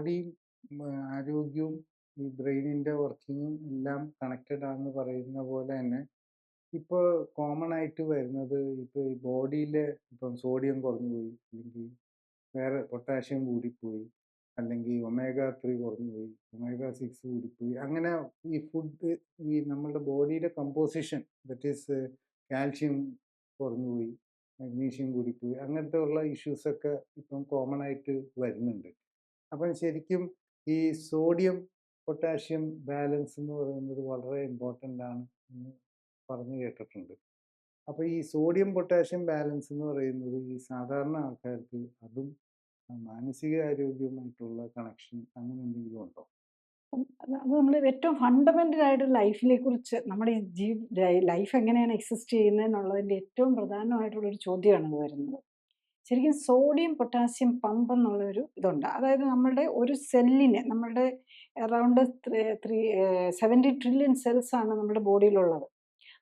ബോഡിയും ആരോഗ്യവും ഈ ബ്രെയിനിൻ്റെ വർക്കിങ്ങും എല്ലാം കണക്റ്റഡ് ആണെന്ന് പറയുന്ന പോലെ തന്നെ ഇപ്പോൾ കോമൺ ആയിട്ട് വരുന്നത് ഇപ്പോൾ ഈ ബോഡിയിൽ ഇപ്പം സോഡിയം കുറഞ്ഞു പോയി, അല്ലെങ്കിൽ വേറെ പൊട്ടാഷ്യം കൂടിപ്പോയി, അല്ലെങ്കിൽ ഒമേഗ 3 കുറഞ്ഞു പോയി, ഒമേഗ 6 കൂടിപ്പോയി. അങ്ങനെ ഈ ഫുഡ് ഈ നമ്മളുടെ ബോഡിയുടെ കമ്പോസിഷൻ, ദറ്റ് ഈസ് കാൽഷ്യം കുറഞ്ഞു പോയി, മഗ്നീഷ്യം കൂടിപ്പോയി, അങ്ങനത്തെ ഉള്ള ഇഷ്യൂസൊക്കെ ഇപ്പം കോമൺ ആയിട്ട് വരുന്നുണ്ട്. അപ്പം ശരിക്കും ഈ സോഡിയം പൊട്ടാഷ്യം ബാലൻസ് എന്ന് പറയുന്നത് വളരെ ഇമ്പോർട്ടൻ്റ് ആണ് എന്ന് പറഞ്ഞു കേട്ടിട്ടുണ്ട്. അപ്പോൾ ഈ സോഡിയം പൊട്ടാഷ്യം ബാലൻസ് എന്ന് പറയുന്നത് ഈ സാധാരണ ആൾക്കാർക്ക് അതും മാനസിക ആരോഗ്യവുമായിട്ടുള്ള കണക്ഷൻ അങ്ങനെ എന്തെങ്കിലും ഉണ്ടോ? അത് നമ്മൾ ഏറ്റവും ഫണ്ടമെന്റൽ ആയിട്ട് ലൈഫിനെ കുറിച്ച് നമ്മുടെ ഈ ലൈഫ് എങ്ങനെയാണ് എക്സിസ്റ്റ് ചെയ്യുന്നത് എന്നുള്ളതിൻ്റെ ഏറ്റവും പ്രധാനമായിട്ടുള്ളൊരു ചോദ്യമാണ് ഇത് വരുന്നത്. ശരിക്കും സോഡിയം പൊട്ടാസ്യം പമ്പ് എന്നുള്ളൊരു ഇതുണ്ട്. അതായത് നമ്മളുടെ ഒരു സെല്ലിന് നമ്മളുടെ അറൗണ്ട് 70 ട്രില്യൺ സെൽസ് ആണ് നമ്മുടെ ബോഡിയിലുള്ളത്.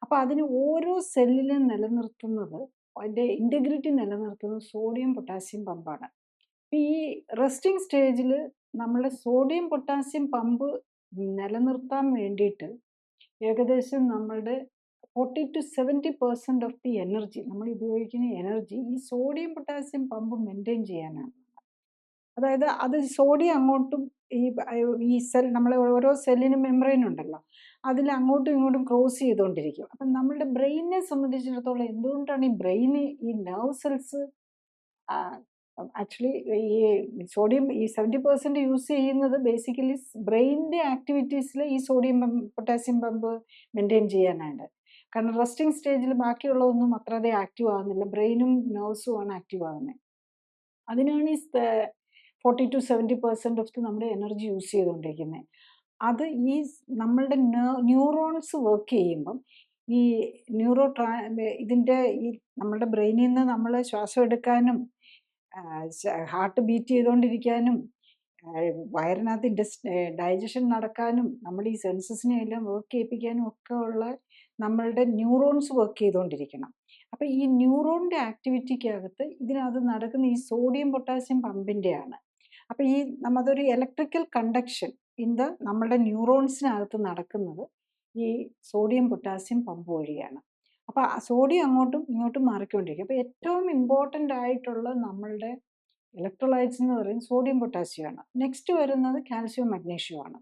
അപ്പോൾ അതിന് ഓരോ സെല്ലിലും നിലനിർത്തുന്നത്, അതിൻ്റെ ഇൻറ്റഗ്രിറ്റി നിലനിർത്തുന്നത് സോഡിയം പൊട്ടാസ്യം പമ്പാണ്. ഈ റെസ്റ്റിംഗ് സ്റ്റേജിൽ നമ്മുടെ സോഡിയം പൊട്ടാസ്യം പമ്പ് നിലനിർത്താൻ വേണ്ടിയിട്ട് ഏകദേശം നമ്മളുടെ 40 to 70% ഓഫ് ദി എനർജി, നമ്മൾ ഉപയോഗിക്കുന്ന എനർജി ഈ സോഡിയം പൊട്ടാസ്യം പമ്പ് മെയിൻറ്റെയിൻ ചെയ്യാനാണ്. അതായത് അത് സോഡിയം അങ്ങോട്ടും ഈ ഈ സെൽ, നമ്മളെ ഓരോ സെല്ലിനും മെമ്പറൈൻ ഉണ്ടല്ലോ, അതിൽ അങ്ങോട്ടും ഇങ്ങോട്ടും ക്രോസ് ചെയ്തുകൊണ്ടിരിക്കും. അപ്പം നമ്മളുടെ ബ്രെയിനിനെ സംബന്ധിച്ചിടത്തോളം എന്തുകൊണ്ടാണ് ഈ ബ്രെയിന് ഈ നെർവ് സെൽസ് ആക്ച്വലി ഈ സോഡിയം ഈ 70% യൂസ് ചെയ്യുന്നത് ബേസിക്കലി ബ്രെയിനിൻ്റെ ആക്ടിവിറ്റീസിൽ ഈ സോഡിയം പൊട്ടാസ്യം പമ്പ് മെയിൻറ്റെയിൻ ചെയ്യാനാണ്. കാരണം റെസ്റ്റിംഗ് സ്റ്റേജിൽ ബാക്കിയുള്ളതൊന്നും അത്രയധികം ആക്റ്റീവ് ആകുന്നില്ല, ബ്രെയിനും നെർവ്സും ആണ് ആക്റ്റീവ് ആകുന്നത്. അതിനാണ് ഈ 40 to 70% ഓഫ് നമ്മുടെ എനർജി യൂസ് ചെയ്തുകൊണ്ടിരിക്കുന്നത്. അത് ഈ നമ്മളുടെ ന്യൂറോൺസ് വർക്ക് ചെയ്യുമ്പം ഈ ഇതിൻ്റെ ഈ നമ്മുടെ ബ്രെയിനിൽ നിന്ന് നമ്മൾ ശ്വാസം എടുക്കാനും ഹാർട്ട് ബീറ്റ് ചെയ്തുകൊണ്ടിരിക്കാനും വയറിനകത്ത് ഡൈജഷൻ നടക്കാനും നമ്മുടെ ഈ സെൻസസിനെ എല്ലാം വർക്ക് ചെയ്യിപ്പിക്കാനും ഒക്കെ ഉള്ള നമ്മളുടെ ന്യൂറോൺസ് വർക്ക് ചെയ്തുകൊണ്ടിരിക്കണം. അപ്പോൾ ഈ ന്യൂറോണിൻ്റെ ആക്ടിവിറ്റിക്കകത്ത് ഇതിനകത്ത് നടക്കുന്ന ഈ സോഡിയം പൊട്ടാസ്യം പമ്പിൻ്റെയാണ്. അപ്പോൾ ഈ അതൊരു ഇലക്ട്രിക്കൽ കണ്ടക്ഷൻ നമ്മുടെ ന്യൂറോൺസിനകത്ത് നടക്കുന്നത് ഈ സോഡിയം പൊട്ടാസ്യം പമ്പ് വഴിയാണ്. അപ്പോൾ സോഡിയം അങ്ങോട്ടും ഇങ്ങോട്ടും മാറിക്കൊണ്ടിരിക്കും. അപ്പോൾ ഏറ്റവും ഇമ്പോർട്ടൻ്റ് ആയിട്ടുള്ള നമ്മളുടെ ഇലക്ട്രോലൈറ്റ്സ് എന്ന് പറയുന്നത് സോഡിയം പൊട്ടാസ്യം ആണ്. നെക്സ്റ്റ് വരുന്നത് കാൽസ്യവും മഗ്നീഷ്യവും ആണ്.